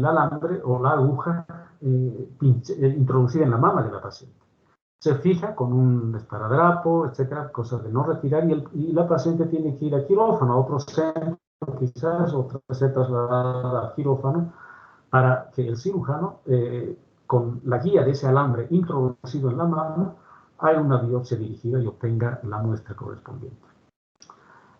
alambre o la aguja introducida en la mama de la paciente. Se fija con un esparadrapo, etcétera, cosas de no retirar, y la paciente tiene que ir a quirófano, a otro centro, quizás, o ser trasladada a quirófano, para que el cirujano, con la guía de ese alambre introducido en la mama, haga una biopsia dirigida y obtenga la muestra correspondiente.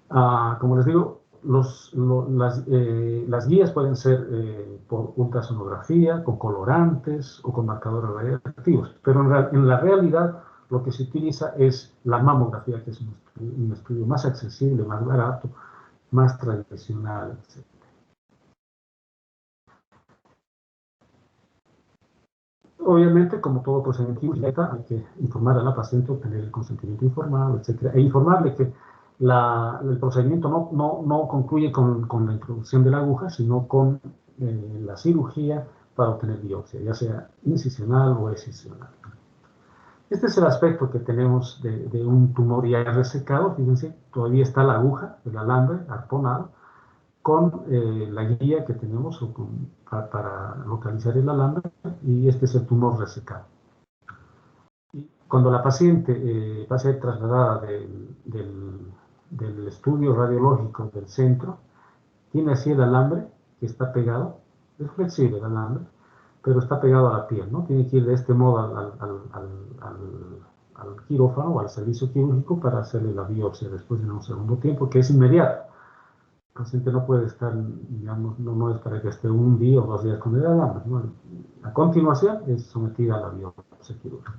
Como les digo, las guías pueden ser por ultrasonografía, con colorantes o con marcadores radiactivos, pero en la realidad lo que se utiliza es la mamografía, que es un estudio más accesible, más barato, más tradicional, etc. Obviamente, como todo procedimiento quirúrgico, hay que informar a la paciente, obtener el consentimiento informado, etc. E informarle que el procedimiento no concluye con la introducción de la aguja, sino con la cirugía para obtener biopsia, ya sea incisional o excisional. Este es el aspecto que tenemos de un tumor ya resecado. Fíjense, todavía está la aguja, el alambre arponado, con la guía que tenemos para localizar el alambre, y este es el tumor resecado. Y cuando la paciente va a ser trasladada del estudio radiológico del centro, tiene así el alambre que está pegado, es flexible el alambre, pero está pegado a la piel, ¿no? Tiene que ir de este modo al quirófano o al servicio quirúrgico para hacerle la biopsia después en un segundo tiempo, que es inmediato. El paciente no puede estar, digamos, no es para que esté un día o 2 días con el alambre, ¿no? A continuación es sometida a la biopsia quirúrgica.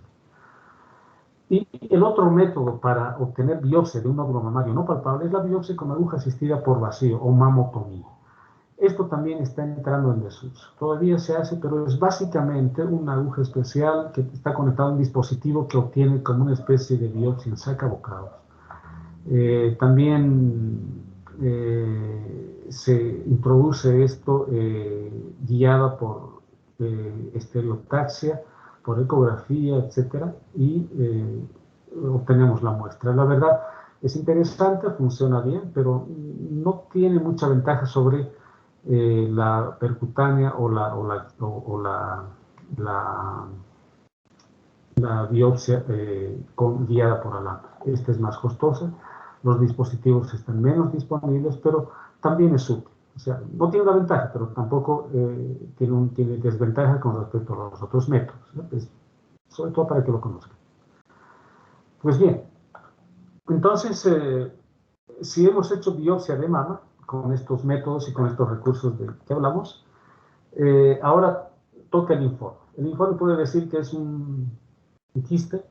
Y el otro método para obtener biopsia de un nódulo mamario no palpable es la biopsia con aguja asistida por vacío o mamotomía. Esto también está entrando en desuso. Todavía se hace, pero es básicamente una aguja especial que está conectada a un dispositivo que obtiene como una especie de biopsia en sacabocados. También se introduce esto guiada por estereotaxia, por ecografía, etcétera, y obtenemos la muestra. La verdad es interesante, funciona bien, pero no tiene mucha ventaja sobre la percutánea o la biopsia guiada por alambre. Esta es más costosa, los dispositivos están menos disponibles, pero también es útil. O sea, no tiene una ventaja, pero tampoco tiene desventaja con respecto a los otros métodos, ¿no? Sobre todo para que lo conozcan. Pues bien, entonces, si hemos hecho biopsia de mama con estos métodos y con estos recursos de que hablamos, ahora toca el informe. El informe puede decir que es un quiste,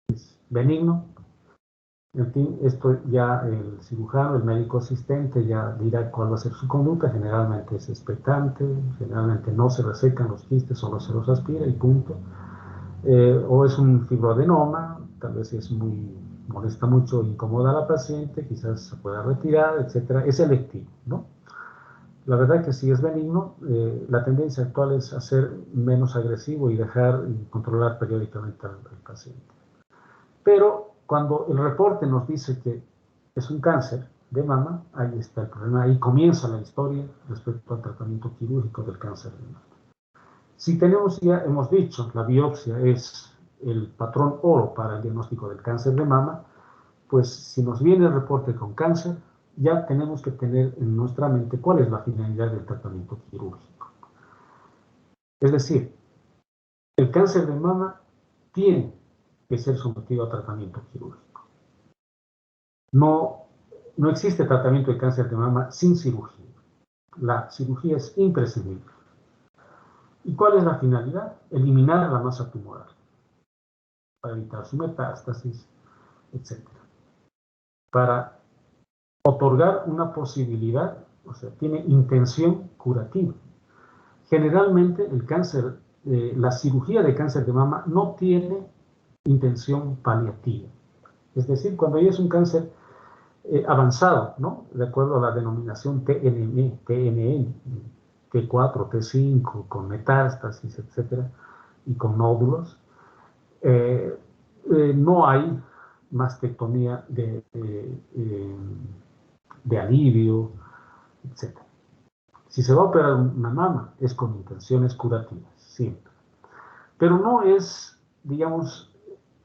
es benigno. En fin, esto ya el cirujano, el médico asistente ya dirá cuál va a ser su conducta. Generalmente es expectante, generalmente no se resecan los quistes, solo se los aspira y punto. O es un fibroadenoma, tal vez si es molesta mucho, incomoda a la paciente, quizás se pueda retirar, etc. Es selectivo, ¿no? La verdad que si es benigno, la tendencia actual es hacer menos agresivo y dejar y controlar periódicamente al paciente. Pero cuando el reporte nos dice que es un cáncer de mama, ahí está el problema, ahí comienza la historia respecto al tratamiento quirúrgico del cáncer de mama. Si tenemos, ya hemos dicho, la biopsia es el patrón oro para el diagnóstico del cáncer de mama, pues si nos viene el reporte con cáncer, ya tenemos que tener en nuestra mente cuál es la finalidad del tratamiento quirúrgico. Es decir, el cáncer de mama tiene que ser sometido a tratamiento quirúrgico. No existe tratamiento de cáncer de mama sin cirugía. La cirugía es imprescindible. ¿Y cuál es la finalidad? Eliminar la masa tumoral para evitar su metástasis, etc. Para otorgar una posibilidad, o sea, tiene intención curativa. Generalmente el cáncer, la cirugía de cáncer de mama no tiene intención paliativa. Es decir, cuando ya es un cáncer avanzado, ¿no? De acuerdo a la denominación TNM, TNN, T4, T5, con metástasis, etc., y con nódulos, no hay mastectomía de alivio, etc. Si se va a operar una mama, es con intenciones curativas, siempre. Pero no es, digamos,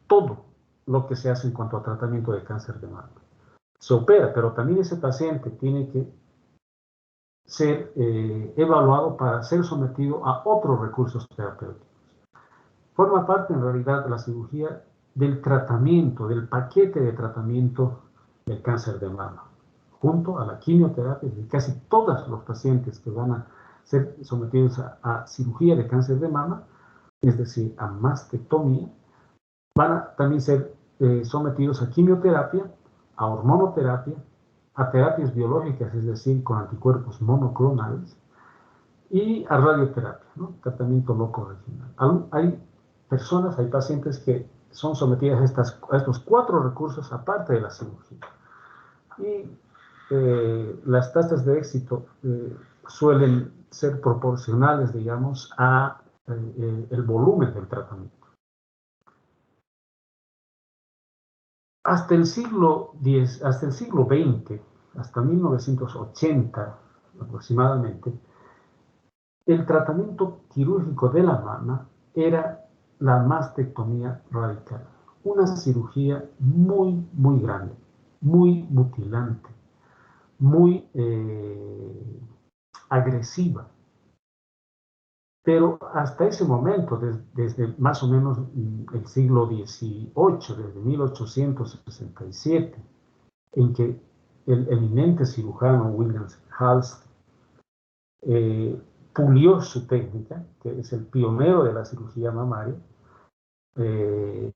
todo lo que se hace en cuanto a tratamiento de cáncer de mama. Se opera, pero también ese paciente tiene que ser evaluado para ser sometido a otros recursos terapéuticos. Forma parte, en realidad, de la cirugía del tratamiento, del paquete de tratamiento del cáncer de mama, junto a la quimioterapia. Y casi todos los pacientes que van a ser sometidos a cirugía de cáncer de mama, es decir, a mastectomía, van a también ser sometidos a quimioterapia, a hormonoterapia, a terapias biológicas, es decir, con anticuerpos monoclonales, y a radioterapia, ¿no? Tratamiento loco regional. Hay personas, hay pacientes que son sometidas a estos 4 recursos aparte de la cirugía. Y las tasas de éxito suelen ser proporcionales, digamos, a el volumen del tratamiento. Hasta el siglo XX, hasta 1980 aproximadamente, el tratamiento quirúrgico de la mama era la mastectomía radical, una cirugía muy, muy grande, muy mutilante, muy agresiva. Pero hasta ese momento, desde más o menos el siglo XVIII, desde 1867, en que el eminente cirujano William Halsted pulió su técnica, que es el pionero de la cirugía mamaria, eh,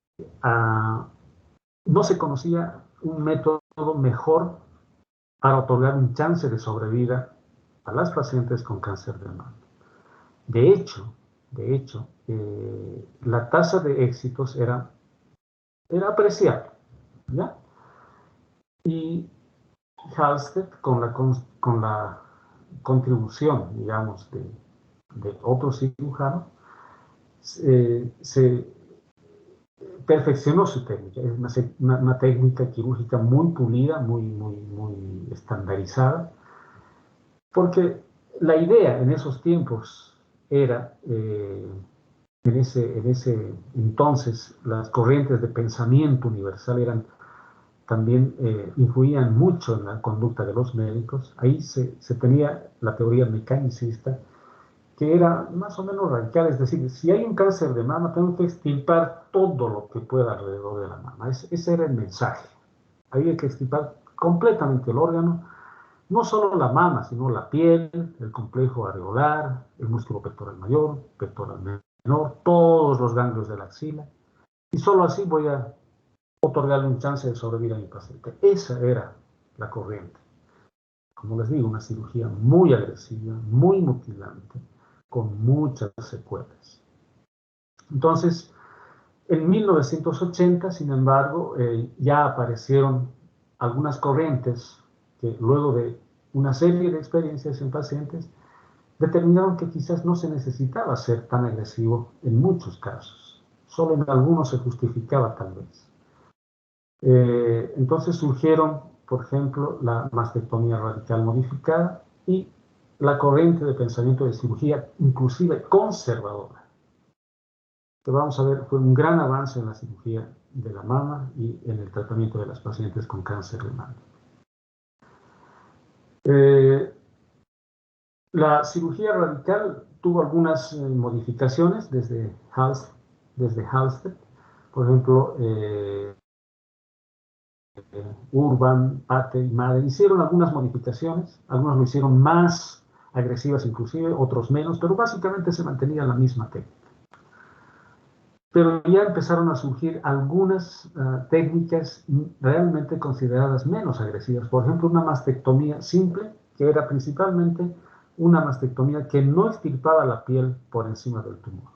no se conocía un método mejor para otorgar un chance de sobrevida a las pacientes con cáncer de mama. De hecho, la tasa de éxitos era apreciable, ¿ya? Y Halsted, con la contribución, digamos, de otro cirujano, se perfeccionó su técnica. Es una técnica quirúrgica muy pulida, muy estandarizada, porque la idea en esos tiempos era, en ese entonces, las corrientes de pensamiento universal también influían mucho en la conducta de los médicos. Ahí se tenía la teoría mecanicista, que era más o menos radical, es decir, si hay un cáncer de mama, tengo que extirpar todo lo que pueda alrededor de la mama. Ese era el mensaje. Había que extirpar completamente el órgano, no solo la mama, sino la piel, el complejo areolar, el músculo pectoral mayor, pectoral menor, todos los ganglios de la axila, y solo así voy a otorgarle un chance de sobrevivir a mi paciente. Esa era la corriente. Como les digo, una cirugía muy agresiva, muy mutilante, con muchas secuelas. Entonces, en 1980, sin embargo, ya aparecieron algunas corrientes que luego de una serie de experiencias en pacientes determinaron que quizás no se necesitaba ser tan agresivo en muchos casos. Solo en algunos se justificaba tal vez. Entonces surgieron, por ejemplo, la mastectomía radical modificada y la corriente de pensamiento de cirugía, inclusive conservadora, que vamos a ver fue un gran avance en la cirugía de la mama y en el tratamiento de las pacientes con cáncer de mama. La cirugía radical tuvo algunas modificaciones desde Halsted. Por ejemplo, Urban, Pate y Madden hicieron algunas modificaciones, algunos lo hicieron más agresivas inclusive, otros menos, pero básicamente se mantenía la misma técnica. Pero ya empezaron a surgir algunas técnicas realmente consideradas menos agresivas. Por ejemplo, una mastectomía simple, que era principalmente una mastectomía que no extirpaba la piel por encima del tumor.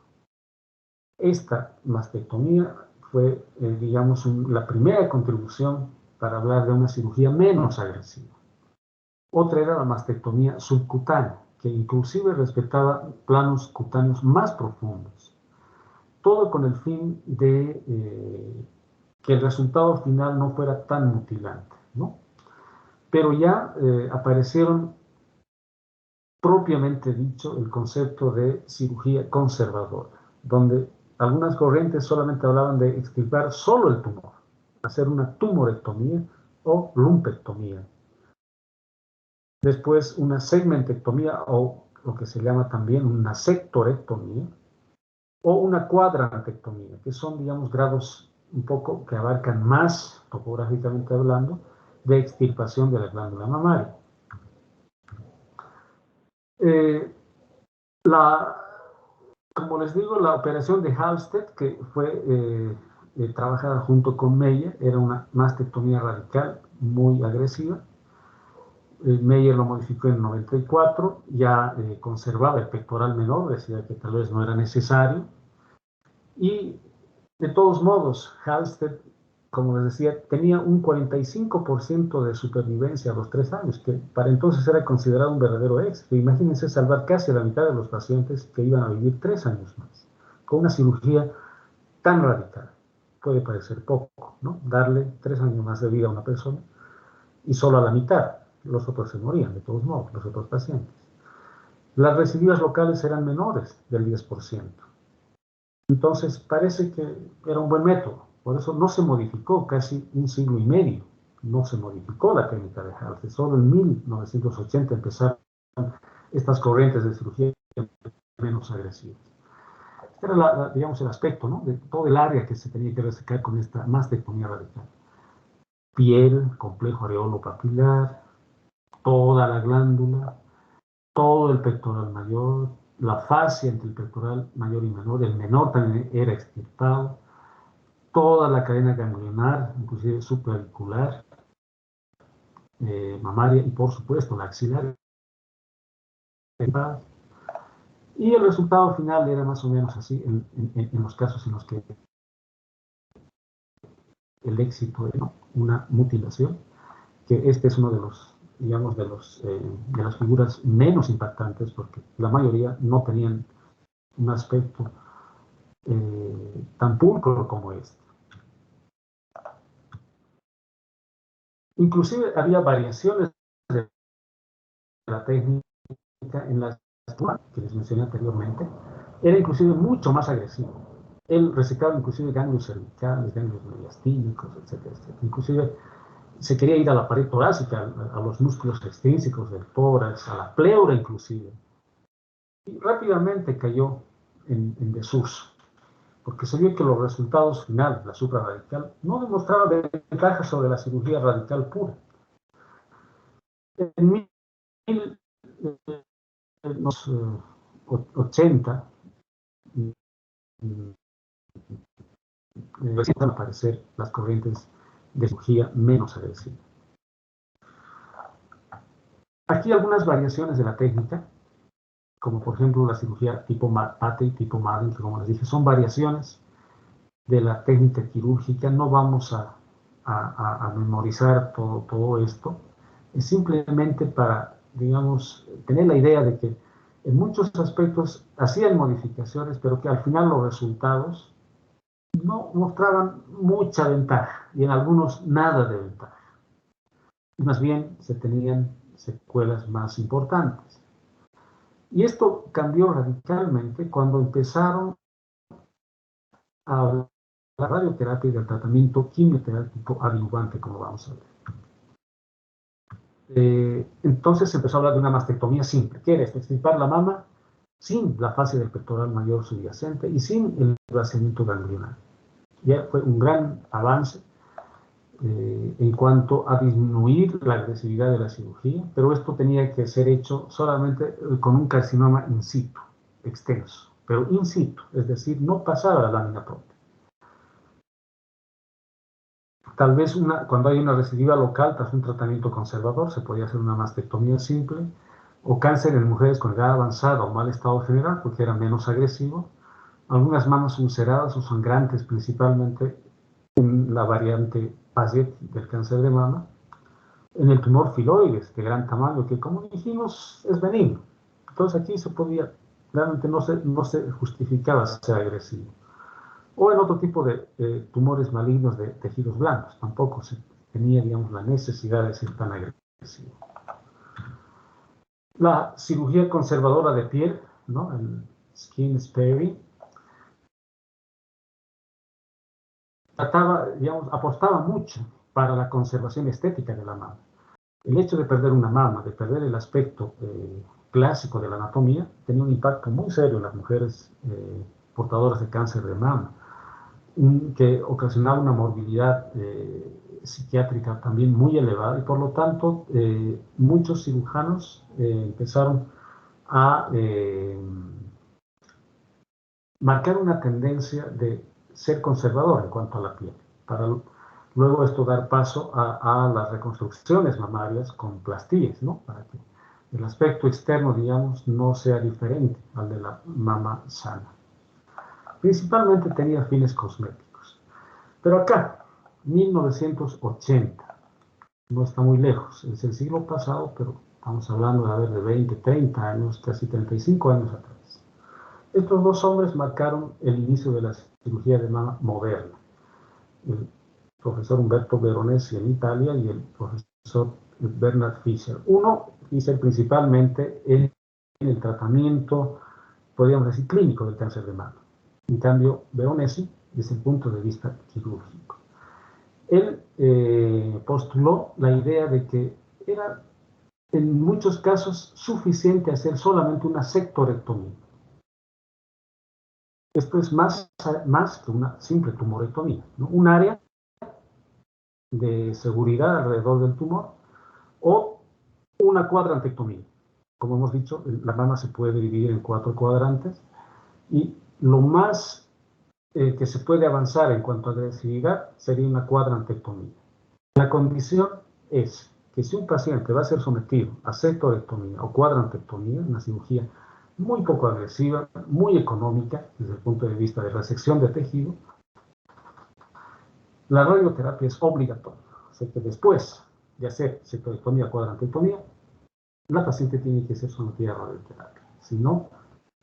Esta mastectomía fue, digamos, la primera contribución para hablar de una cirugía menos agresiva. Otra era la mastectomía subcutánea, que inclusive respetaba planos cutáneos más profundos. Todo con el fin de que el resultado final no fuera tan mutilante, ¿no? Pero ya aparecieron propiamente dicho el concepto de cirugía conservadora, donde algunas corrientes solamente hablaban de extirpar solo el tumor, hacer una tumorectomía o lumpectomía. Después una segmentectomía o lo que se llama también una sectorectomía o una cuadrantectomía, que son, digamos, grados un poco que abarcan más, topográficamente hablando, de extirpación de la glándula mamaria. Como les digo, la operación de Halsted, que fue trabajada junto con Meyer, era una mastectomía radical muy agresiva. Meyer lo modificó en 94, ya conservaba el pectoral menor, decía que tal vez no era necesario. Y de todos modos, Halsted, como les decía, tenía un 45% de supervivencia a los 3 años, que para entonces era considerado un verdadero éxito. Imagínense salvar casi a la mitad de los pacientes que iban a vivir 3 años más, con una cirugía tan radical. Puede parecer poco, ¿no? Darle 3 años más de vida a una persona y solo a la mitad. Los otros se morían, de todos modos, los otros pacientes. Las recidivas locales eran menores del 10%. Entonces, parece que era un buen método. Por eso no se modificó casi un siglo y medio. No se modificó la técnica de Halsted. Solo en 1980 empezaron estas corrientes de cirugía menos agresivas. Este era, digamos, el aspecto, ¿no?, de todo el área que se tenía que resecar con esta mastectomía radical. Piel, complejo areolo papilar, toda la glándula, todo el pectoral mayor, la fascia entre el pectoral mayor y menor, el menor también era extirpado, toda la cadena ganglionar, inclusive supraauricular, mamaria y por supuesto la axilar. Y el resultado final era más o menos así en los casos en los que el éxito era una mutilación, que este es uno de los, digamos, de las figuras menos impactantes, porque la mayoría no tenían un aspecto tan pulcro como este. Inclusive había variaciones de la técnica en las que les mencioné anteriormente, era inclusive mucho más agresivo. Él resecaba inclusive ganglios cervicales, ganglios mediastínicos, etcétera, etcétera. Inclusive se quería ir a la pared torácica, a los músculos extrínsecos del tórax, a la pleura inclusive. Y rápidamente cayó en desuso, porque se vio que los resultados finales, la supraradical, no demostraban ventajas sobre la cirugía radical pura. En 1980 empiezan a aparecer las corrientes de cirugía menos agresivas. Aquí algunas variaciones de la técnica, como por ejemplo la cirugía tipo Pate y tipo Marden, que como les dije, son variaciones de la técnica quirúrgica. No vamos a memorizar todo esto. Es simplemente para, digamos, tener la idea de que en muchos aspectos hacían modificaciones, pero que al final los resultados no mostraban mucha ventaja y en algunos nada de ventaja. Y más bien se tenían secuelas más importantes. Y esto cambió radicalmente cuando empezaron a hablar de la radioterapia y del tratamiento quimioterápico adyuvante, como vamos a ver. Entonces se empezó a hablar de una mastectomía simple. ¿Qué era esto? Extirpar la mama sin la fase del pectoral mayor subyacente y sin el vaciamiento ganglionar. Ya fue un gran avance en cuanto a disminuir la agresividad de la cirugía, pero esto tenía que ser hecho solamente con un carcinoma in situ, extenso, pero in situ, es decir, no pasaba la lámina propia. Tal vez cuando hay una recidiva local tras un tratamiento conservador, se podía hacer una mastectomía simple, o cáncer en mujeres con edad avanzada o mal estado general, porque era menos agresivo. Algunas mamas ulceradas o sangrantes, principalmente en la variante Paget del cáncer de mama. En el tumor filoides de gran tamaño, que como dijimos es benigno. Entonces aquí se podía, realmente no se justificaba ser agresivo. O en otro tipo de tumores malignos de tejidos blandos, tampoco se tenía, digamos, la necesidad de ser tan agresivo. La cirugía conservadora de piel, ¿no? El skin sparing, apostaba mucho para la conservación estética de la mama. El hecho de perder una mama, de perder el aspecto clásico de la anatomía, tenía un impacto muy serio en las mujeres portadoras de cáncer de mama, que ocasionaba una morbilidad psiquiátrica también muy elevada, y por lo tanto muchos cirujanos empezaron a marcar una tendencia de ser conservador en cuanto a la piel, para luego esto dar paso a las reconstrucciones mamarias con plastías, ¿no? Para que el aspecto externo, digamos, no sea diferente al de la mama sana. Principalmente tenía fines cosméticos. Pero acá, 1980, no está muy lejos, es el siglo pasado, pero estamos hablando de 20, 30 años, casi 35 años atrás. Estos dos hombres marcaron el inicio de la cirugía de mama moderna. El profesor Umberto Veronesi en Italia y el profesor Bernard Fischer. Uno, Fischer principalmente en el tratamiento, podríamos decir, clínico del cáncer de mama. En cambio, Veronesi desde el punto de vista quirúrgico. Él postuló la idea de que era en muchos casos suficiente hacer solamente una sectorectomía. Esto es más que una simple tumorectomía, ¿no? Un área de seguridad alrededor del tumor o una cuadrantectomía. Como hemos dicho, la mama se puede dividir en 4 cuadrantes y lo más que se puede avanzar en cuanto a agresividad sería una cuadrantectomía. La condición es que si un paciente va a ser sometido a sectorectomía o cuadrantectomía, una cirugía muy poco agresiva, muy económica desde el punto de vista de resección de tejido, la radioterapia es obligatoria. O sea que después de hacer sectorectomía o cuadrantectomía, la paciente tiene que ser sometida a radioterapia. Si no,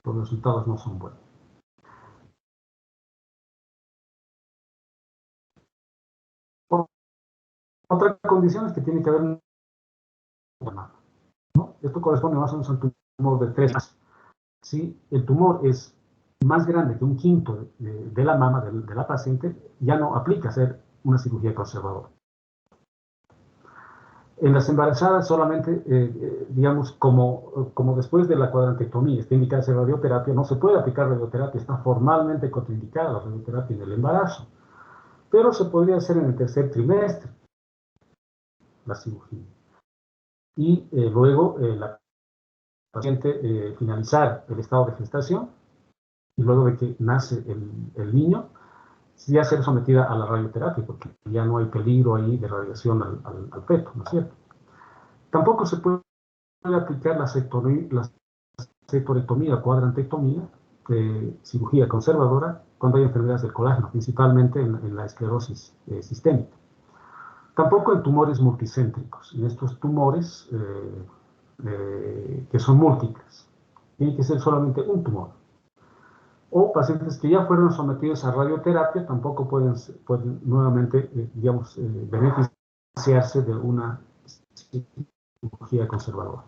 los resultados no son buenos. Otra condición es que tiene que haber un tumor, ¿no? Esto corresponde más o menos a un tumor de 3 más. Si el tumor es más grande que un quinto de la mama de la paciente, ya no aplica hacer una cirugía conservadora. En las embarazadas solamente, digamos, como después de la cuadrantectomía está indicada hacer radioterapia, no se puede aplicar radioterapia, está formalmente contraindicada la radioterapia en el embarazo, pero se podría hacer en el tercer trimestre la cirugía. Y luego la paciente finalizar el estado de gestación y luego de que nace el niño, ya ser sometida a la radioterapia, porque ya no hay peligro ahí de radiación al feto, ¿no es cierto? Tampoco se puede aplicar la sectorectomía o cuadrantectomía, cirugía conservadora, cuando hay enfermedades del colágeno, principalmente en la esclerosis sistémica. Tampoco en tumores multicéntricos. En estos tumores que son múltiples, tiene que ser solamente un tumor. O pacientes que ya fueron sometidos a radioterapia tampoco pueden nuevamente, digamos, beneficiarse de una cirugía conservadora.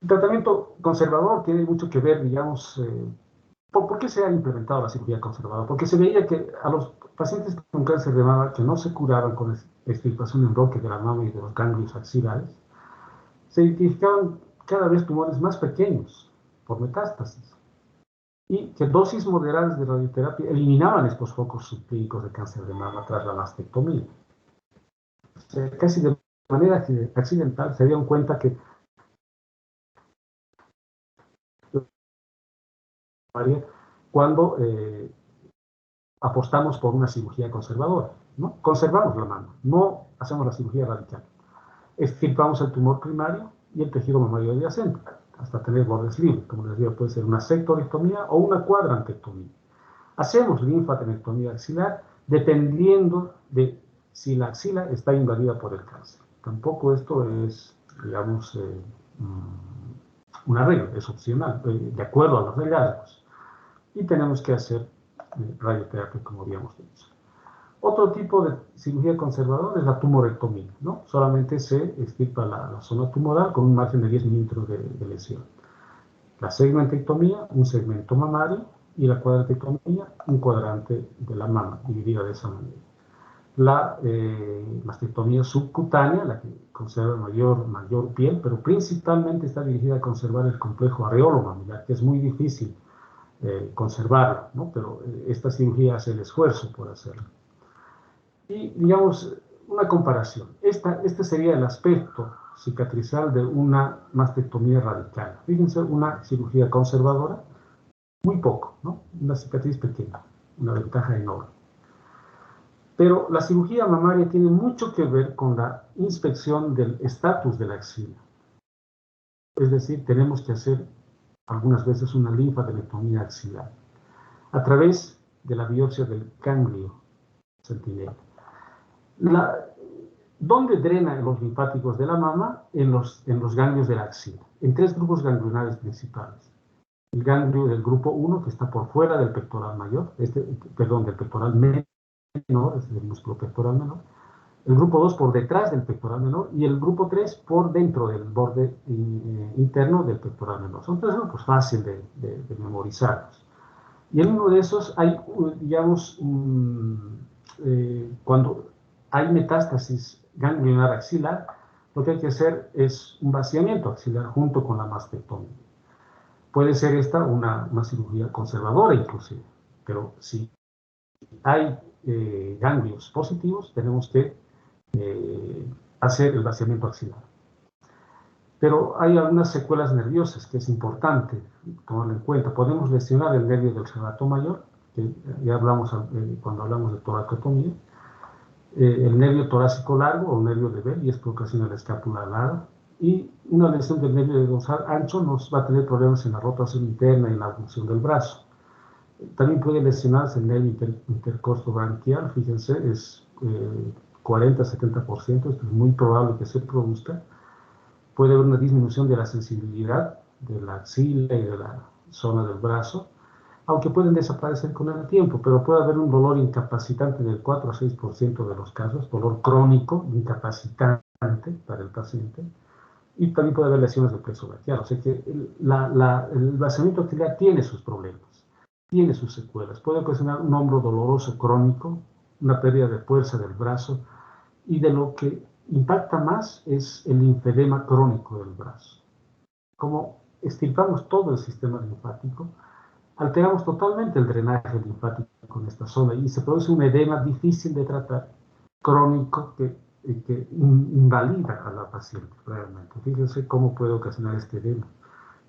El tratamiento conservador tiene mucho que ver, digamos, ¿por qué se ha implementado la cirugía conservadora? Porque se veía que a los pacientes con cáncer de mama que no se curaban con extirpación en bloque de la mama y de los ganglios axilares, se identificaban cada vez tumores más pequeños por metástasis y que dosis moderadas de radioterapia eliminaban estos focos subclínicos de cáncer de mama tras la mastectomía. O sea, casi de manera accidental se dieron cuenta que cuando apostamos por una cirugía conservadora, ¿no? Conservamos la mama, no hacemos la cirugía radical. Extirpamos el tumor primario y el tejido mamario adyacente, hasta tener bordes libres. Como les digo, puede ser una sectorectomía o una cuadrantectomía. Hacemos linfadenectomía axilar dependiendo de si la axila está invadida por el cáncer. Tampoco esto es, digamos, una regla, es opcional, de acuerdo a los hallazgos. Y tenemos que hacer radioterapia, como habíamos dicho. Otro tipo de cirugía conservadora es la tumorectomía, ¿no? Solamente se extirpa la zona tumoral con un margen de 10 milímetros de lesión. La segmentectomía, un segmento mamario, y la cuadratectomía, un cuadrante de la mama, dividida de esa manera. La mastectomía subcutánea, la que conserva mayor piel, pero principalmente está dirigida a conservar el complejo areolo mamilar, que es muy difícil conservarlo, ¿no? Pero esta cirugía hace el esfuerzo por hacerlo. Y, digamos, una comparación. Este sería el aspecto cicatrizal de una mastectomía radical. Fíjense, una cirugía conservadora, muy poco, ¿no? Una cicatriz pequeña, una ventaja enorme. Pero la cirugía mamaria tiene mucho que ver con la inspección del estatus de la axila. Es decir, tenemos que hacer algunas veces una linfadenectomía axilar a través de la biopsia del ganglio centinela. ¿Dónde drenan los linfáticos de la mama? En los ganglios de la axila, en 3 grupos ganglionares principales. El ganglio del grupo 1, que está por fuera del pectoral mayor, del pectoral menor, es el músculo pectoral menor. El grupo 2 por detrás del pectoral menor y el grupo 3 por dentro del borde interno del pectoral menor. Son 3 grupos fáciles de memorizarlos. Y en uno de esos hay, digamos, cuando hay metástasis ganglionar axilar, lo que hay que hacer es un vaciamiento axilar junto con la mastectomía. Puede ser esta una cirugía conservadora inclusive, pero si hay ganglios positivos, tenemos que hacer el vaciamiento axilar. Pero hay algunas secuelas nerviosas que es importante tomarlo en cuenta. Podemos lesionar el nervio del serrato mayor, que ya hablamos cuando hablamos de toracotomía, el nervio torácico largo o nervio de Bell, y esto ocasiona la escápula larga, y una lesión del nervio de dorsal ancho nos va a tener problemas en la rotación interna y en la función del brazo. También puede lesionarse el nervio intercostobranquial, fíjense, es 40-70%, esto es muy probable que se produzca. Puede haber una disminución de la sensibilidad de la axila y de la zona del brazo, aunque pueden desaparecer con el tiempo, pero puede haber un dolor incapacitante del 4 a 6% de los casos, dolor crónico, incapacitante para el paciente, y también puede haber lesiones del plexo braquial. O sea que el vaciamiento axilar tiene sus problemas, tiene sus secuelas, puede ocasionar un hombro doloroso crónico, una pérdida de fuerza del brazo, y de lo que impacta más es el linfedema crónico del brazo. Como extirpamos todo el sistema linfático, alteramos totalmente el drenaje linfático en esta zona y se produce un edema difícil de tratar, crónico, que invalida a la paciente realmente. Fíjense cómo puede ocasionar este edema.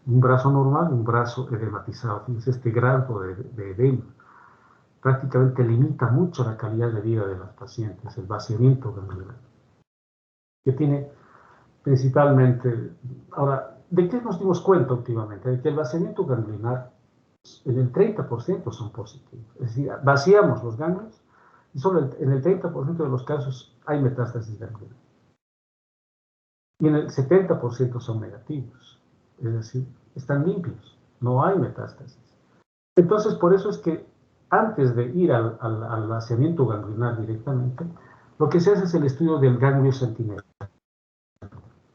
Un brazo normal, un brazo edematizado. Fíjense este grado de edema. Prácticamente limita mucho la calidad de vida de las pacientes, el vaciamiento ganglionar, que tiene principalmente... Ahora, ¿de qué nos dimos cuenta últimamente? De que el vaciamiento ganglionar en el 30% son positivos. Es decir, vaciamos los ganglios y solo en el 30% de los casos hay metástasis ganglionar. Y en el 70% son negativos. Es decir, están limpios, no hay metástasis. Entonces, por eso es que antes de ir al vaciamiento ganglionar directamente, lo que se hace es el estudio del ganglio centinela.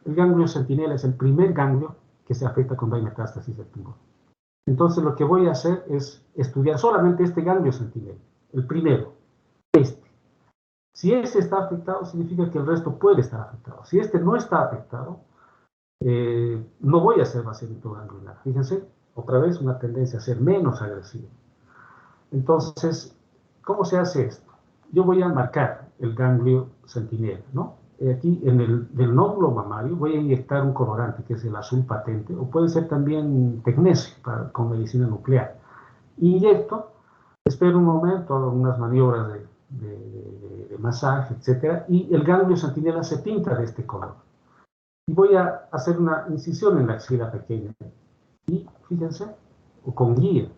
El ganglio centinela es el primer ganglio que se afecta cuando hay metástasis del tumor. Entonces lo que voy a hacer es estudiar solamente este ganglio centinela, el primero, este. Si este está afectado, significa que el resto puede estar afectado. Si este no está afectado, no voy a hacer vaciamiento ganglionar. Fíjense, otra vez una tendencia a ser menos agresivo. Entonces, ¿cómo se hace esto? Yo voy a marcar el ganglio centinela, ¿no? Aquí en el nódulo mamario voy a inyectar un colorante, que es el azul patente, o puede ser también tecnesio con medicina nuclear. Inyecto, espero un momento, hago unas maniobras de masaje, etc. Y el ganglio centinela se pinta de este color. Y voy a hacer una incisión en la axila pequeña. Y fíjense, o con guía,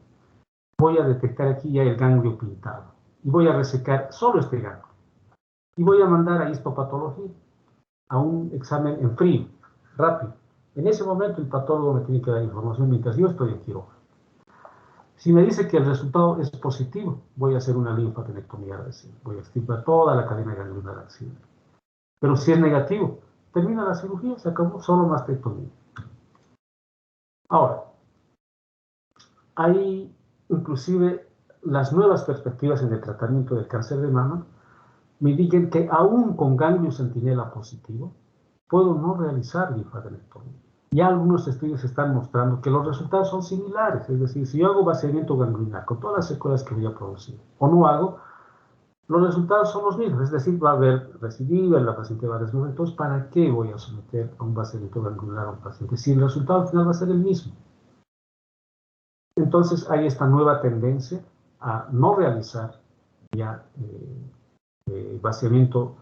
voy a detectar aquí ya el ganglio pintado. Y voy a resecar solo este ganglio. Y voy a mandar a histopatología, a un examen en frío, rápido. En ese momento el patólogo me tiene que dar información mientras yo estoy en quirófano. Si me dice que el resultado es positivo, voy a hacer una linfadenectomía axial. Voy a extirpar toda la cadena ganglionar axial. Pero si es negativo, termina la cirugía, se acabó, solo mastectomía. Ahora, hay inclusive las nuevas perspectivas en el tratamiento del cáncer de mama me indican que aún con ganglio centinela positivo, puedo no realizar linfadenectomía. Ya algunos estudios están mostrando que los resultados son similares, es decir, si yo hago vaciamiento ganglionar con todas las secuelas que voy a producir, o no hago, los resultados son los mismos, es decir, va a haber recidiva, la paciente va a desmorir. Entonces, ¿para qué voy a someter a un vaciamiento ganglionar a un paciente si el resultado al final va a ser el mismo? Entonces, hay esta nueva tendencia a no realizar ya vaciamiento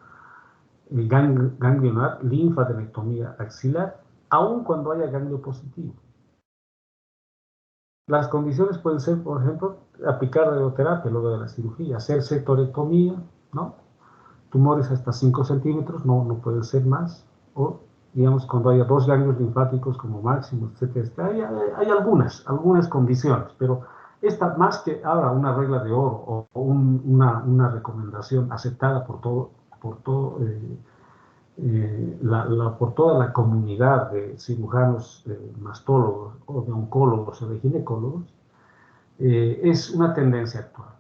ganglionar, linfadenectomía axilar, aun cuando haya ganglio positivo. Las condiciones pueden ser, por ejemplo, aplicar radioterapia luego de la cirugía, hacer sectorectomía, ¿no? Tumores hasta 5 centímetros, no puede ser más, o digamos cuando haya 2 ganglios linfáticos como máximo, etc. Hay algunas condiciones, pero esta más que ahora una regla de oro o una recomendación aceptada por toda la comunidad de cirujanos, mastólogos o de oncólogos o de ginecólogos, es una tendencia actual.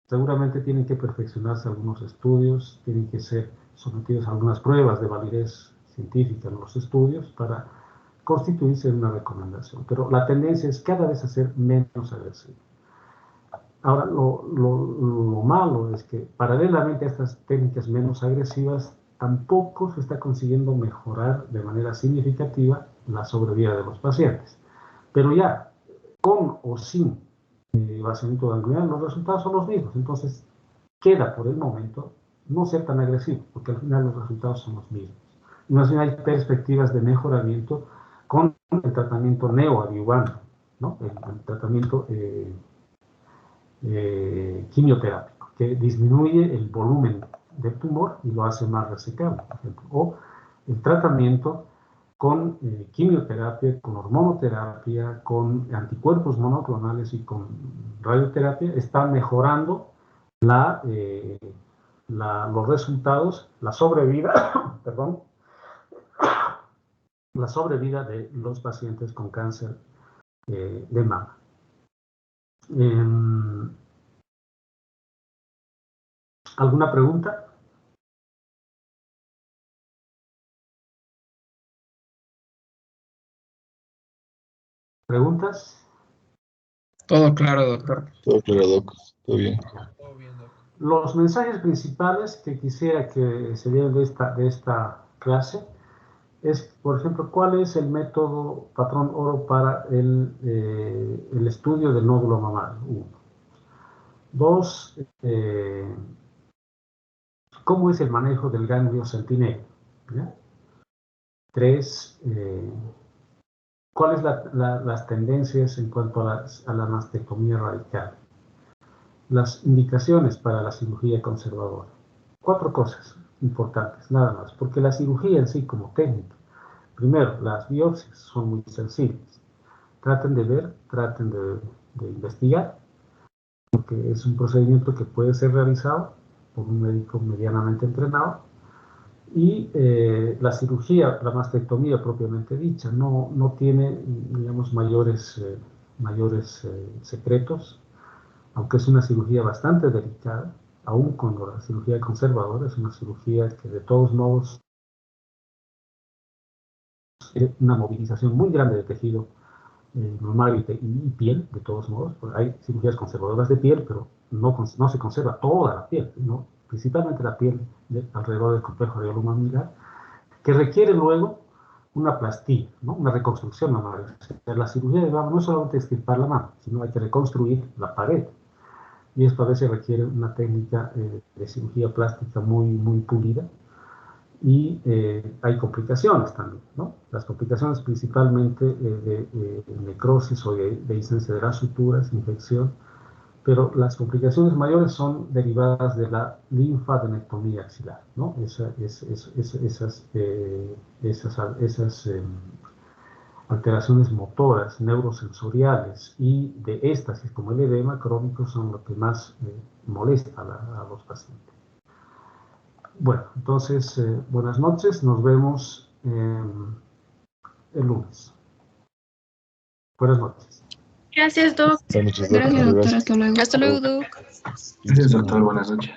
Seguramente tienen que perfeccionarse algunos estudios, tienen que ser sometidos a algunas pruebas de validez científica en los estudios para constituirse en una recomendación. Pero la tendencia es cada vez hacer menos agresivo. Ahora, lo malo es que paralelamente a estas técnicas menos agresivas, tampoco se está consiguiendo mejorar de manera significativa la sobrevida de los pacientes. Pero ya, con o sin vaciamiento ganglionar, los resultados son los mismos. Entonces, queda por el momento no ser tan agresivo, porque al final los resultados son los mismos. Y más bien hay perspectivas de mejoramiento con el tratamiento neoadjuvante, ¿no? El tratamiento quimioterápico, que disminuye el volumen del tumor y lo hace más resecable, por ejemplo. O el tratamiento con quimioterapia, con hormonoterapia, con anticuerpos monoclonales y con radioterapia, está mejorando los resultados, la sobrevida, perdón, la sobrevida de los pacientes con cáncer de mama. ¿Alguna pregunta? ¿Preguntas? Todo claro, doctor. Todo claro, doc. Todo bien. Todo bien, doc. Los mensajes principales que quisiera que se dieran de esta clase es, por ejemplo, cuál es el método patrón oro para el estudio del nódulo mamario. 1. 2. ¿Cómo es el manejo del ganglio centinela? 3. ¿Cuáles las tendencias en cuanto a la mastectomía radical? Las indicaciones para la cirugía conservadora. 4 cosas importantes, nada más, porque la cirugía en sí como técnica, primero, las biopsias son muy sensibles. Traten de ver, traten de investigar, porque es un procedimiento que puede ser realizado por un médico medianamente entrenado. Y la cirugía, la mastectomía propiamente dicha, no tiene, digamos, mayores secretos, aunque es una cirugía bastante delicada, aún cuando la cirugía conservadora es una cirugía que de todos modos tiene una movilización muy grande de tejido normal y piel, de todos modos. Hay cirugías conservadoras de piel, pero no se conserva toda la piel, ¿no? Principalmente la piel alrededor del complejo radiolumamilar, que requiere luego una plastía, ¿no? Una reconstrucción mamaria. O sea, la cirugía de mama no es solamente extirpar la mama, sino hay que reconstruir la pared. Y esto a veces requiere una técnica de cirugía plástica muy pulida. Y hay complicaciones también, ¿no? Las complicaciones principalmente de necrosis o de incidencia de las suturas, infección, pero las complicaciones mayores son derivadas de la linfadenectomía axilar, alteraciones motoras, neurosensoriales y de éxtasis como el edema crónico son lo que más molesta a los pacientes. Bueno, entonces, buenas noches, nos vemos el lunes. Buenas noches. Gracias, Doc. Buenas noches, Gracias, doctor. doctor. Hasta luego. Hasta luego, Doc. Gracias, doctor. Buenas noches.